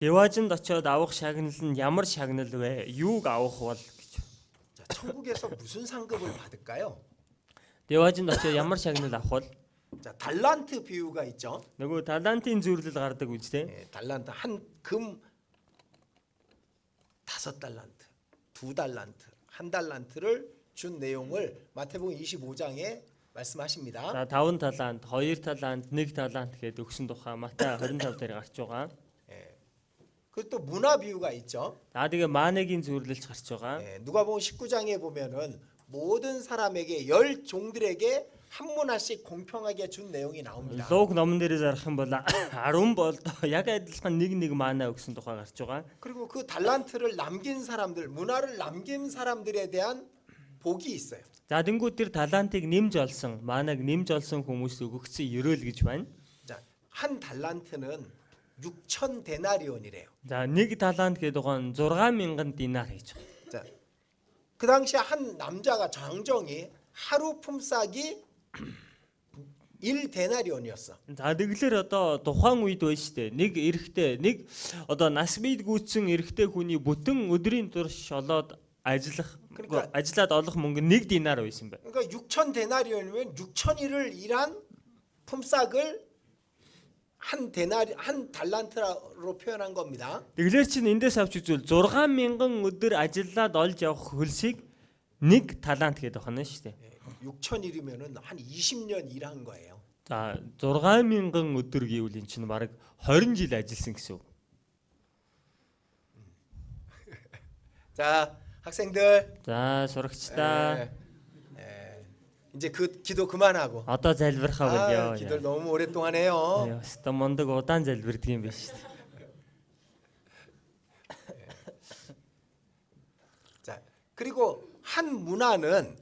대화진 очоод авах шагнал нь ямар шагнал вэ? Юуг авах бол гэж. 자, 천국에서 무슨 상급을 받을까요? 대화진 очоод ямар шагнал авах бол 자, 달란트 비유가 있죠. нөгөө талантын зөвлөл гардаг үстэй. 예, 달란트 한 금 5달란트, 2달란트, 1달란트를 준 내용을 마태복음 25장에 말씀하십니다. За 5 талант, 2 талант, 1 талант гэдэг өгсөн тухай Матай 25 дээр гарч байгаа. 그리고 또 문화 비유가 있죠. За тэгээ 마네гийн зөвлөлч гарч байгаа. 예, 누가복음 19장에 보면은 모든 사람에게 10 종들에게 한 문화씩 공평하게 준 내용이 나옵니다. Луг номон дээр зарах юм бол 10 болд яг адилхан нэг маана өгсөн тухай гарч байгаа. 그리고 그 달란트를 남긴 사람들, 문화를 남긴 사람들에 대한 복이 있어요. За тэнгуү тэр талантыг нэмж олсон, маанаг нэмж олсон хүмүүст өгөгдсөн ерөөл гэж байна. 자, 한 달란트는 6천 데나리온이래요. За нэг талант гэдэг нь 6000 динар гэж байна. 자, 그 당시에 한 남자가 장정이 하루 품삯이 1데나리온이었어. За тэгэлэр одоо тухайн үед байж штэ нэг эрэхтэй нэг одоо нас бийд гүйцсэн эрэхтэй хүний бүтэн өдрийн турш олоод ажиллаад олох мөнгө 1 динар байсан байна. 그러니까 6천 데나리온이면 6천일을 일한 품삯을 한 달란트로 표현한 겁니다. Тэгэлэр чинь эндээс авч үзвэл 6000 өдөр ажиллаад олж явах хөлсийг 1 талант гэдэг байна штэ. 6천일이면은 한 20년 일한 거예요. За 6000 өдөр гэвэл эн чинь бараг 20 жил ажилласан гэсэн үг. 자, 학생들. За сурагчдаа 이제 그 기도 그만하고. одоо залбирхаа болё. 기도를 너무 오랫동안 해요. Яста мондөг удаан залбирдаг юм биш шүү. 자, 그리고 한 문화는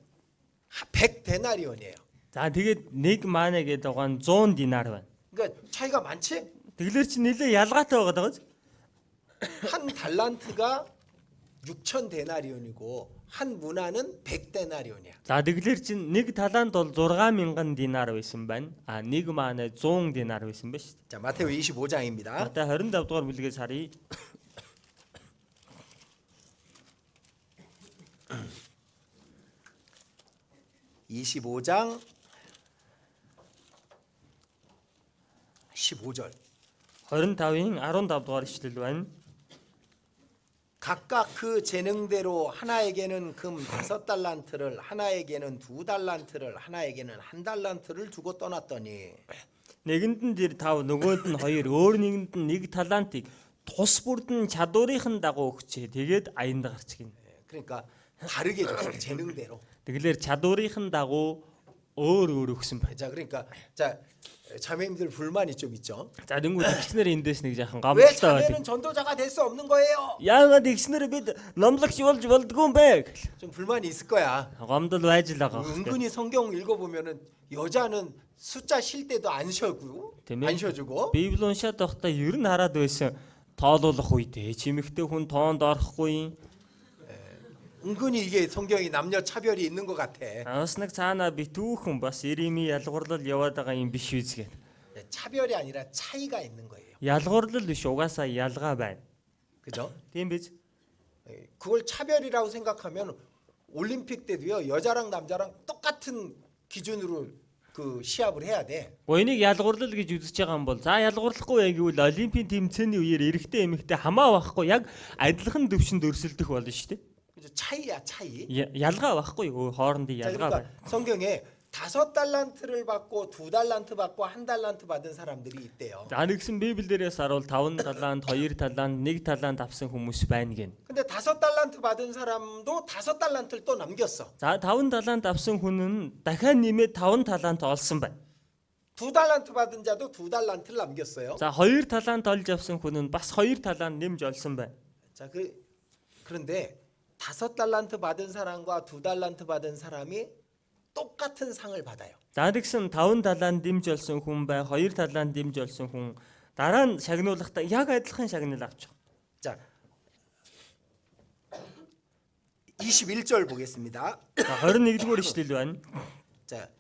100데나리온이에요. За тэгээд нэг маана гэдэг нь 100 динар байна. 그러니까 차이가 많지? Тэгэлэр чи нэлээ ялгаатай байгаа даа. 한 달란트가 6천 데나리온이고 한 문화는 100데나리온이야. За тэгэлэр чи нэг талант бол 6000 динар байсан байна. А нэг маана 100 динар байсан ба шүү. 자, 마태오 25장입니다. Одоо 25 дугаар бүлгээс харъя. (25장) 15절. 25-ын 15 дугаар ишлэл байна. 각각 그 재능대로 하나에게는 금 5달란트를, 하나에게는 2달란트를, 하나에게는 1달란트를 두고 떠났더니 Нэгэнд нь тэр 5, нөгөөд нь 2, өөр нэгэнд нь 1 талантыг тус бүрд нь чадварынхын дагуу өгчээ. Тэгээд аянд гарч гин. 그러니까 다르게 줬어요. 재능대로. Тэгэлэр чадварынхын дагуу өөр өгсөн байна. 자, 그러니까 자, 자매님들 불만이 좀 있죠. За тэнгуү тэгснэр эндээс нэг яхан 왜 гомдолтой байдаг. 자매는 전도자가 될 수 없는 거예요? Яагаад тэгснэр бид номлогч болж болдгүй юм бэ? 좀 불만이 있을 거야. Гомдол байж л байгаа. 은근히 성경 읽어보면은 여자는 숫자 쉴 때도 안 쉬어주고 안 쉬어주고. Библи уншаад байхдаа ер нь хараад байсан тоолуулах үедээ чимэгтэй хүн тоонд орохгүй. 은근히 이게 성경이 남녀 차별이 있는 것 같아. Бас нэг цаана битүүхэн бас ирими ялгуурлал яваад байгаа юм биш үзгээд. 차별이 아니라 차이가 있는 거예요. Ялгуурлал биш угаасаа ялгаа байна. 그죠? Тийм биз? 그걸 차별이라고 생각하면 올림픽 때도요 여자랑 남자랑 똑같은 기준으로 그 시합을 해야 돼. Энийг ялгуурлал гэж үзэж байгаа юм бол за ялгуурлахгүй яг гэвэл олимпийн тэмцээний үеэр эрэгтэй эмэгтэй хамаа байхгүй яг адилхан төвшөнд өрсөлдөх болно шүү дээ. 그죠? 차이야 차이. Ялгаа байхгүй хоорондын 자, ялгаа байна. 그러니까 성경에 5달란트를 받고 2달란트 받고 1달란트 받은 사람들이 있대요. За нэгсэн Библиэрээс харуул 5 талант, 2 талант, 1 талант авсан хүмүүс байна гин. 근데 5달란트 받은 사람도 5달란트를 또 남겼어. За 5 талант авсан хүн нь дахиад нэмээд 5 талант олсон байна. 2달란트 받은 자도 2달란트를 남겼어요. За 2 талант олж авсан хүн нь бас 2 талант нэмж олсон байна. 자, 그런데 5달란트 받은 사람과 2달란트 받은 사람이 똑같은 상을 받아요. За тэгсэн 5 талант нэмж олсон хүн бай, 2 талант нэмж олсон хүн дараа нь шагнуулахдаа яг адилхан шагнал авчих. 자, 21절 보겠습니다. За 21-р ишлэл байна. 자,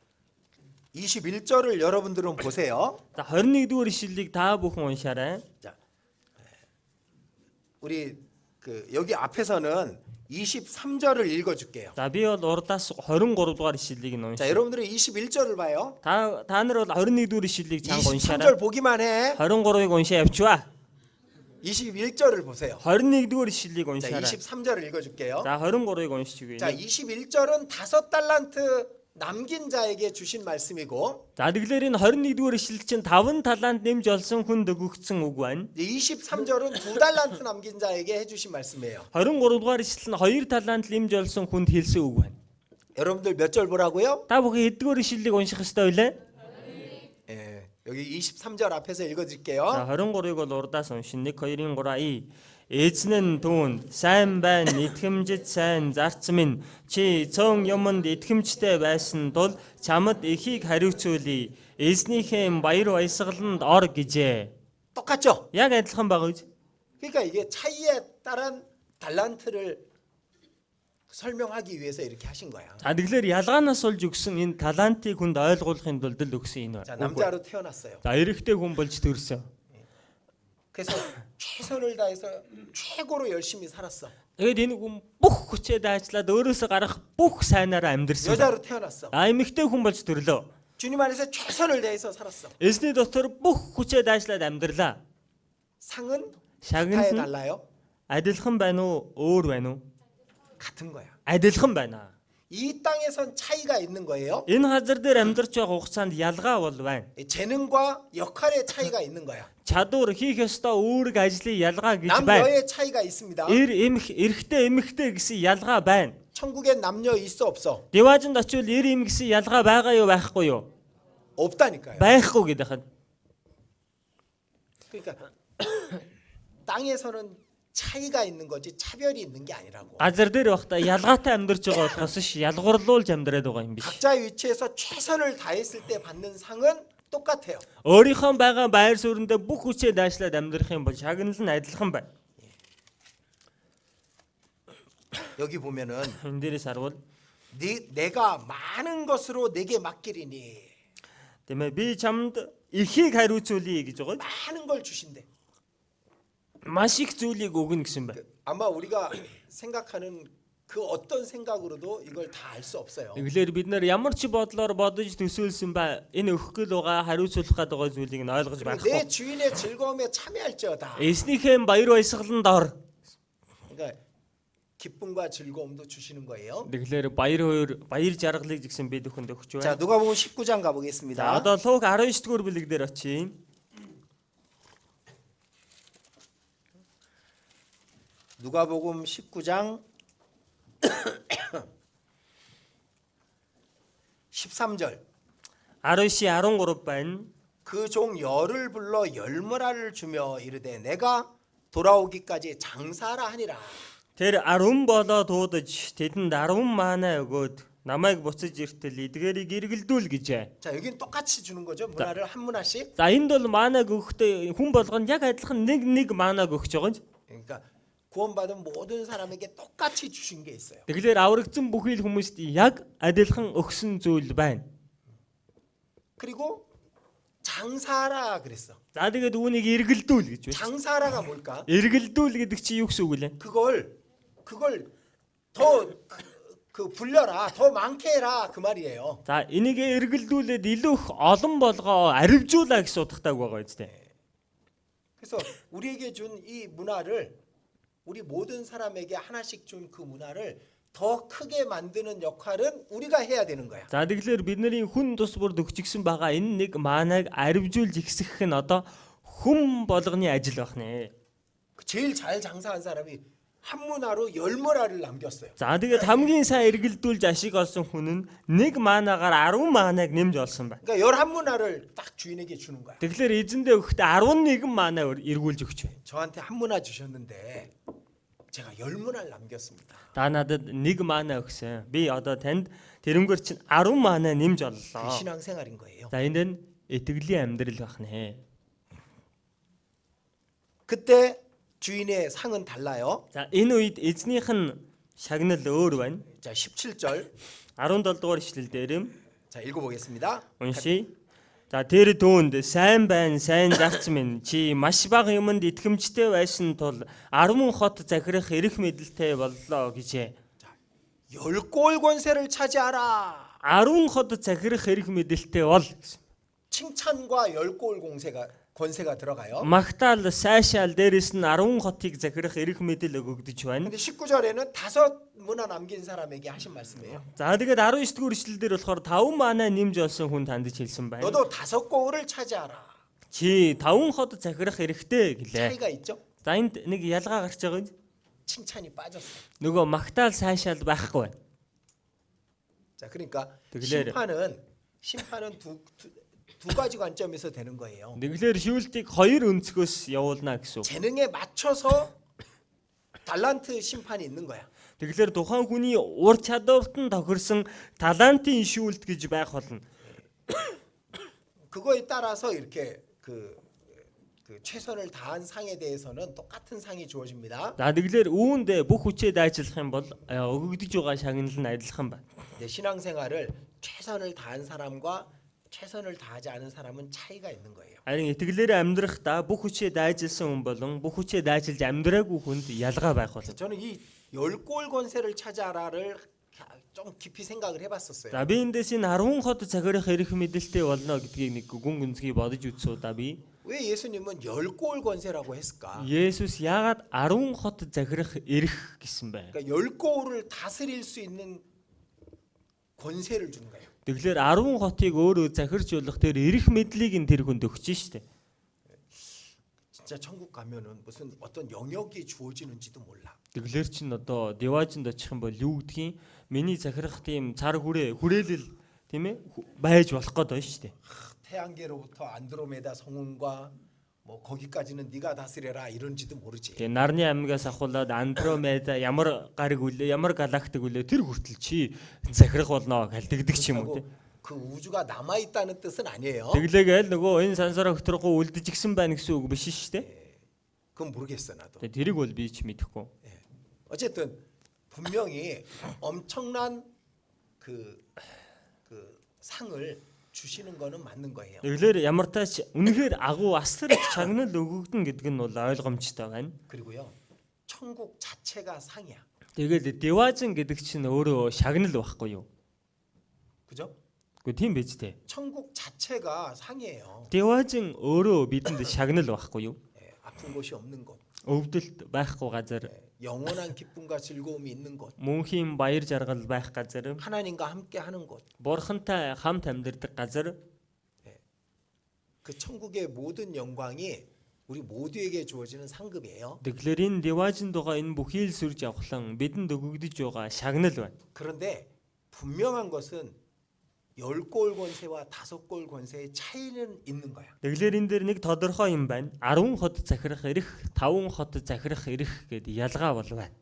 21절을 여러분들은 보세요. За 21-р ишлэлийг та бүхэн уншаарай. 자, 우리 여기 앞에서는 23절을 읽어줄게요. За би бол урдаас 23 дугаар ишлэлийг нь 자, уншия. 여러분들은 21절을 봐요. Та нар бол 21 дугаар ишлэлийг чанга уншаарай. 23절 보기만 해. 23-ыг уншаа явчваа. 21절을 보세요. 21 дугаар ишлэлийг 자, уншаарай. 23절을 읽어줄게요. За 23-ыг уншиж 자, өгье. 21절은 5달란트 남긴 자에게 주신 말씀이고, За тэгэхээр энэ 21 дугаар ишлэл чинь 5 талаанд нэмж олсон хүнд өгөгдсөн үг байна. 23절은 2달란트 남긴 자에게 해주신 말씀이에요. 23 дугаар ишлэл нь 2 талаанд нэмж олсон хүнд хэлсэн үг байна. 여러분들 몇 절 보라고요? Та бүхэн эдгээр ишлэлийг унших ёстой байлаа. 예, 여기 23절 앞에서 읽어드릴게요. За 23-ыг бол урдаас уншин 1 2-ын 3 Эзэн түүнд сайн байна, итгэмжид сайн зарц минь чи цөөн юмд итгэмжтэй байсан тул чамд эхийг хариуцуулъя. Эзнийхээ баяр баясгаланд ор гэжээ. 똑같죠? Яг адилхан байгаа үү? 그러니까 이게 차이에 따른 달란트를 설명하기 위해서 이렇게 하신 거야. За тэгэхээр ялгаанаас олж өгсөн энэ талантыг хүнд ойлгуулахын тулд л өгсөн энэ 자, байна. 남자로 태어났어요. За эрэгтэй хүн болж төрсөн. 그래서 최선을 다해서 최고로 열심히 살았어. Тэгээд энэ хүн бүх хүчээр ажиллаад өөрөөсөө гарах бүх сайнаараа амьдрсан. 여자로 태어났어. Эмэгтэй хүн болж төрлөө. 주님 안에서 최선을 다해서 살았어. Эзний дотор бүх хүчээр ажиллаад амьдралаа. 상은 Шагнал 다에 нь 달라요? адилхан байна уу, өөр байна уу? 같은 거야. Адилхан байна. 이 땅에선 차이가 있는 거예요. Энэ газар дээр амьдарч байгаа хугацаанд ялгаа бол байна. 재능과 역할의 차이가 있는 거야. Чадвар хийх ёстой үүрэг ажлын ялгаа гэж байна. 남녀의 차이가 있습니다. Эрэгтэй эмэгтэй гэсэн ялгаа байна. 천국엔 남녀 있어 없어? Деважинд очивол эр эм гэсэн ялгаа байгаа юу байхгүй юу? 없다니까요. Байхгүй гэдэг хад. 그러니까 땅에서는 차이가 있는 거지 차별이 있는 게 아니라고. Газар дээр байхдаа ялгаатай амьдарч байгаа болохоос ш ялгуурлуулж амьдраад байгаа юм биш. 각자의 위치에서 최선을 다했을 때 받는 상은 똑같아요. Өөрийнхөө байгаа байр суурьндээ бүх хүчээ даашлаад амьдрах юм бол шагнал нь адилхан байна. 여기 보면은 Энэ дээрээс харвал 내가 많은 것으로 내게 맡기리니 тийм ээ би чамд ихийг хариуцуулъя гэж байгаа. 많은 걸 주신대. Маш их зүйлийг өгнө гэсэн байна. 아마 우리가 생각하는 그 어떤 생각으로도 이걸 다 알 수 없어요. Тэгэлэр бид нэр ямар ч бодлоор бодож төсөөлсөн ба энэ өгөх гээл байгаа хариуцуулах гээд байгаа зүйлийг нь ойлгож 내 байхгүй. 주인의 즐거움에 참여할지어다. Эснийхээ баяр баясгаланд ор. 그러니까 기쁨과 즐거움도 주시는 거예요. Тэгэхээр баяр жаргалыг згсэн бид өхөнд өгч 자, байна. 누가복음 19장 За 가보겠습니다. одоо Луг 19 дугаар бүлэг дээр очие. 누가복음 19장 13절. 19-13 байна. 그 종 열을 불러 열무라를 주며 이르되 내가 돌아오기까지 장사하라 하니라. Тэр 10 болоо дуудаж тэдэнд 10 маана өгөөд намайг буцаж иртэл эдгээрийг эргэлдүүл гэжээ. 자, 여긴 똑같이 주는 거죠. 문화를 한 문화씩. За энд бол маанаг өгөхдөө хүн болгонд яг адилхан нэг маанаг өгч байгаа юм. 그러니까 구원받은 모든 사람에게 똑같이 주신 게 있어요. Тэгэхээр аврагдсан бүхий л хүмүүст яг адилхан өгсөн зүйл байна. 그리고 장사하라 그랬어. За тэгээд үүнийг эргэлдүүл гэж байна. 장사하라가 뭘까? Эргэлдүүл гэдэг чи юу гэсэн үг вэ? 그걸 더 불려라, 더 많게 해라 그 말이에요. За энийг эргэлдүүлээд илүү их олон болгоо аривжуулаа гэсэн утгатай байгаа үстэй. 그래서 우리에게 준 이 문화를 우리 모든 사람에게 하나씩 준 그 문화를 더 크게 만드는 역할은 우리가 해야 되는 거야. За тэгэхээр бидний хүн тус бүрд өгчихсэн байгаа энэ нэг маанаг аривжуулж ихсэх нь одоо хүм болгоны ажил байна. 제일 잘 장사한 사람이 한 문화로 열 문화를 남겼어요. За тэгээд хамгийн сайн эргэлдүүлж ашиг олсон хүн нь нэг маанагаар 10 маанаг нэмж олсон байна. 그러니까 11문화를 딱 주인에게 주는 거야. Тэгэхээр эзэндээ өгөхдөө 11 маана эргүүлж өгч байна. 저한테 한 문화 주셨는데 제가 열 문화를 남겼습니다. Та надад нэг маана өгсөн. Би одоо танд тэрнгөр чинь 10 маана нэмж 그 оллоо. 신앙생활인 거예요. За энэ нь итгэлийн амьдрал байна. 그때 주인의 상은 달라요. За энэ үед эзнийх нь шагнал өөр байна. 자, 17절. 17 дугаар ишлэл дээр 자, 읽어보겠습니다. уншия. За тэр дөөнд сайн байна, сайн зарц минь. Чи маш бага юмд итгэмжтэй байсан тул 10 хот захирах эрх мэдэлтэй боллоо гэжээ. 10골 권세를 차지하라. 10 хот захирах эрх мэдэлтэй бол гэсэн. 칭찬과 10골 권세가 들어가요. Магтаал, сайшаал дээрэс нь 10 хотыг захирах эрх мэдэл өгөгдөж байна. 근데 19절에는 5 문화 남긴 사람에게 하신 말씀이에요. За тэгээд 19-р эшлэлдэр болохоор 5 манаа нэмж олсон хүн танд хэлсэн байна. 너도 5골을 차지하라. Чи 5 хот захирах эрхтэй гэлээ. 차이가 있죠? За энд нэг ялгаа гарч байгаа юм. 칭찬이 빠졌어. Нөгөө магтаал, сайшаал байхгүй байна. 자, 그러니까 그래. 심판은 두 가지 관점에서 되는 거예요. Нэглэр шүүлтийг 2 өнцгөөс явуулна гэсэн. 재능에 맞춰서 달란트 심판이 있는 거야. Тэгэхээр тухайн хүний ур чадварт нь тохирсон талантын шүүлт гэж байх болно. 그거에 따라서 이렇게 그 최선을 다한 상에 대해서는 똑같은 상이 주어집니다. За нэглэр үүнд бүх хүчээр ажиллах юм бол өгөгдөж байгаа шагнал нь адилхан байна. 신앙생활을 최선을 다한 사람과 최선을 다하지 않은 사람은 차이가 있는 거예요. Харин итгэлээр амьдрахдаа бүх хүчээр дайжилсан хүн болон бүх хүчээр дайжилж амьдраагүй хүнд ялгаа байх болно. 저는 이 10골 권세를 차지하라를 좀 깊이 생각을 해봤었어요. За би эндээс энэ 10 хот захирах эрх мэдэлтэй болно гэдгийг нэг гүн гүнзгий бодож үзсөө да би. 왜 예수님은 10골 권세라고 했을까? Есүс яагаад 10 хот захирах эрх гэсэн бэ? 그러니까 10골을 다스릴 수 있는 권세를 주는 거예요. Тэгэхээр 10 хотыг өөрөө захирч болох тэр эрх мэдлийг нь тэр хүнд өгч штэ. 진짜 천국 가면은 무슨 어떤 영역이 주어지는지도 몰라. Тэгэхээр чин одоо деважинд очих юм бол юу гэдгийг миний захирах тийм цар хүрээлэл тийм ээ байж болох гээд байна штэ. 태양계로부터 안드로메다 성운과 뭐 거기까지는 네가 다스려라 이런지도 모르지. Тэгээ нарны аймагаас ахуулаад Андромеда ямар гариг үлээ, ямар галактик үлээ тэр хүртэл чи захирах болно гэлдэгдэг ч юм уу тий. 그 우주가 남아 있다는 뜻은 아니에요. Тэглээгээл нөгөө энэ сансараа хөтрөхгүй үлдэж гисэн байна гэсэн үг биш шүү дээ. 그건 모르겠어 나도. Тэгээ тэрийг бол би ч мэдэхгүй. 어쨌든 분명히 엄청난 그 상을 주시는 거는 맞는 거예요. Тэглээр ямар тач үнэхээр агуу асар их чагнал өгөгдөн гэдэг нь бол ойлгомжтой байна. 그리고요. 천국 자체가 상이야. Тэгээд деважин гэдэг чинь өөрөө шагнал байхгүй юу? 그죠? Гэхдээ тийм биз дээ. 천국 자체가 상이에요. Деважин өөрөө бидэнд шагнал байхгүй юу? 아픈 곳이 없는 곳. Өвдөлт байхгүй газар, 영원한 기쁨과 즐거움이 있는 곳. мөнхийн баяр жаргал байх газар, 하나님과 함께 하는 곳. бурхантай хамт амьдардаг газар. 그 천국의 모든 영광이 우리 모두에게 주어지는 상급이에요. Тэгэхээр энэ деважин дугаа энэ бүхий л сүрж авахлан бидэнд өгөгдөж байгаа шагнал байна. 그런데 분명한 것은 10골 권세와 5골 권세의 차이는 있는 거야. Тэгэхээр энэ дээр нэг тодорхой юм байна. 10 хот захирах эрх, 5 хот захирах эрх гэдэг ялгаа бол байна.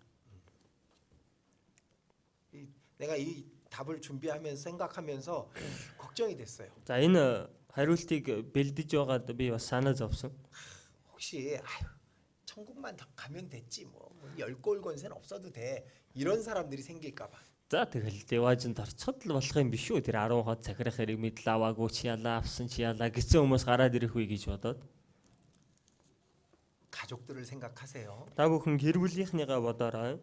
내가 이 답을 준비하면서 생각하면서 걱정이 됐어요. За энэ хариултыг бэлдэж байгаад би бас санаа зовсон. 혹시 천국만 가면 됐지 뭐 10골 권세는 없어도 돼. 이런 사람들이 생길까 봐. За тэгэл деважинд орцоход л болох юм биш үү? Тэр 10 хот захирах эрх мэдл аваагүй чи ялаа авсан чи ялаа гэсэн хүмүүс гараад ирэх үе гэж бодоод. 가족들을 생각하세요. Та бүхэн гэр бүлийнхнийгаа бодоорой.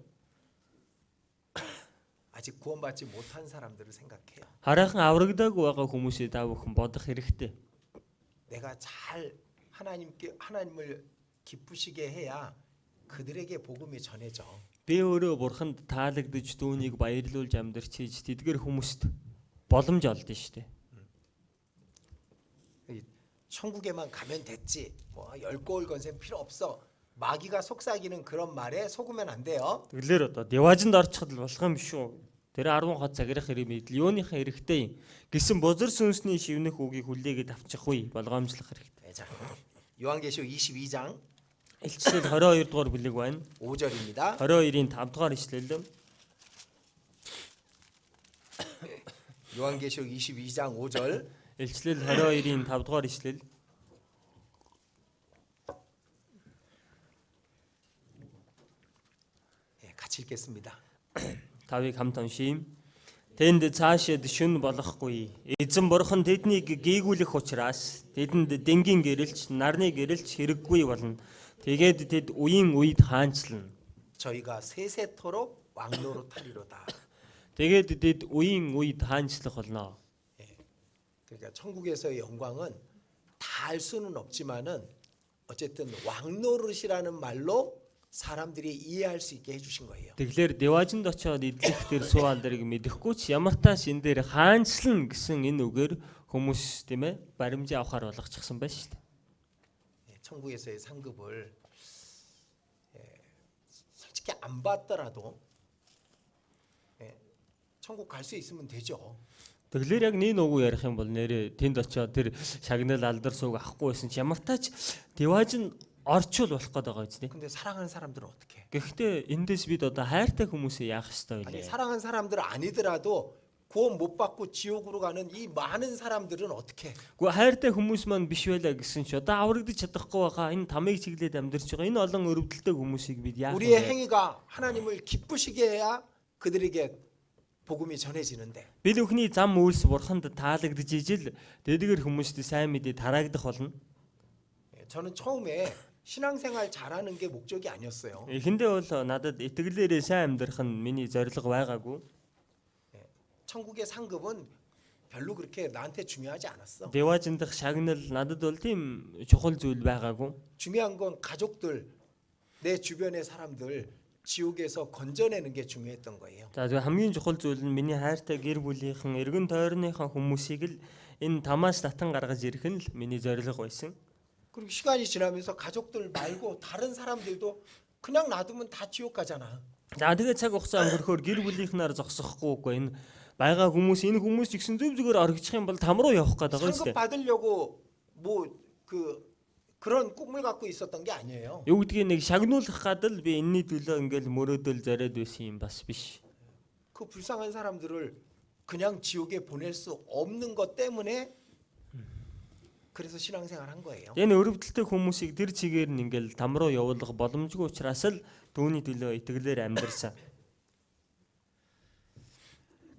아직 구원받지 못한 사람들을 생각해요. Хараахан аврагдаагүй байгаа хүмүүсээ та бүхэн бодох хэрэгтэй. 내가 잘 하나님을 기쁘시게 해야 그들에게 복음이 전해져. Би өөрөө бурханд таалагдж түүнийг баярлуулж амьдарч хийж тэдгэр хүмүүст боломж олдсон шүү дээ. 천국에만 가면 됐지. 뭐 10골 권세는 필요 없어. 마귀가 속삭이는 그런 말에 속으면 안 돼요. Тэгэлэр одоо деважинд орчиход л болох юм биш үү? Тэр 10 хот захирах хэрэг мэдл юуныхаа хэрэгтэй гэсэн бузар сүнсний шивнэх үгийг хүлээгээд авчих үе болгоомжлох хэрэгтэй. 자, 요한계시록 22장 Илчил 22 дугаар бүлэг байна. 5절입니다. 22-ийн 5 дугаар ишлэл. 요한계시록 22장 5절. Илчлэл 22-ийн 5 дугаар ишлэл. 같이 읽겠습니다. Тавыг хамт уншийм. Тэнд цаашид шүн болохгүй. Эзэн бурхан тэднийг гээгүүлэх учраас тэдэнд дэнгийн гэрэлч, нарны гэрэлч хэрэггүй болно. Тэгээд тэд үеийн үед хаанчлна. 저희가 세세토록 왕노로 타리로다. Тэгээд тэд үеийн үед хаанчлах болно. 그러니까 천국에서의 영광은 다 알 수는 없지만은 어쨌든 왕노릇이라는 말로 사람들이 이해할 수 있게 해주신 거예요. Тэгэхээр деважинд очиод эдлэх тэр суул дэрэг мэдэхгүй ч ямар тааш энэ дээр хаанчлна гэсэн энэ үгээр хүмүүс тийм ээ баримжаа авахар болгочихсон байна шүү дээ. 천국에서의 상급을 솔직히 안 받더라도 천국 갈 수 있으면 되죠. Тэгэхээр яг нэг нүгүү ярих юм бол нэрээ тэнд очиод тэр шагнал алдар сууг авахгүй байсан ч ямар тач деважин орчуул болох гээд байгаа үстэй. 근데 사랑하는 사람들은 어떻게 해? Гэхдээ эндээс бид одоо хайртай хүмүүсээ яах ёстой 아니 вэ? 사랑하는 사람들 아니더라도 구원 못 받고 지옥으로 가는 이 많은 사람들은 어떻게 해? Гэхдээ хайртай хүмүүс маань биш байлаа гэсэн чи одоо аврагдаж чадахгүй байгаа энэ тамыг чиглээд амьдарч байгаа энэ олон өрөвдөлтэй хүмүүсийг бид яах 우리의 вэ? 행위가 하나님을 기쁘시게 해야 그들에게 복음이 전해지는데 Бид бүхний зам үйлс бурханд таалагдж ижил тэдгэр хүмүүст сайн мэдээ тараагдах болно. 저는 처음에 신앙생활 잘하는 게 목적이 아니었어요. Эхэндээ бол надад итгэлээрээ сайн амьдрах нь миний зорилго байгаагүй. 천국의 상급은 별로 그렇게 나한테 중요하지 않았어. Деважиндах шагнал надад бол тийм чухал зүйл байгаагүй. 중요한 건 가족들, 내 주변의 사람들 지옥에서 건져내는 게 중요했던 거예요. За тэгээ хамгийн чухал зүйл нь миний хайртай гэр бүлийнхэн эргэн тойрныхаа хүмүүсийг л энэ тамаас татан гаргаж ирэх нь л миний зорилго байсан. 그리고 시간이 지나면서 가족들 말고 다른 사람들도 그냥 놔두면 다 지옥 가잖아. За тэгээ цаг хугацаа өнгөрөхөөр гэр бүлийнхнээр зогсохгүй үгүй энэ байгаа хүмүүс энэ хүмүүс ч гэсэн зөв зүгээр оргичих юм бол там руу явах гээд байгаа 상급 шүү дээ. 받으려고 뭐 그런 꿈을 갖고 있었던 게 아니에요. Юу гэдгийг нэг шагнуулах гадал би энэний төлөө ингээл мөрөөдөл зориод байсан юм бас биш. 그 불쌍한 사람들을 그냥 지옥에 보낼 수 없는 것 때문에 그래서 신앙생활 한 거예요. Энэ өрөвдөлтэй хүмүүсийг тэр чигээр нь ингээл там руу явуулах боломжгүй учраас л түүний төлөө итгэлээр амьдарсан.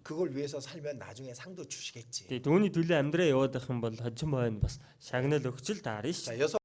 그걸 위해서 살면 나중에 상도 주시겠지. Тэгээ түүний төлөө амьдраа яваад байх юм бол хожим байна бас шагнал өгчл таарна шүү. 자, 여섯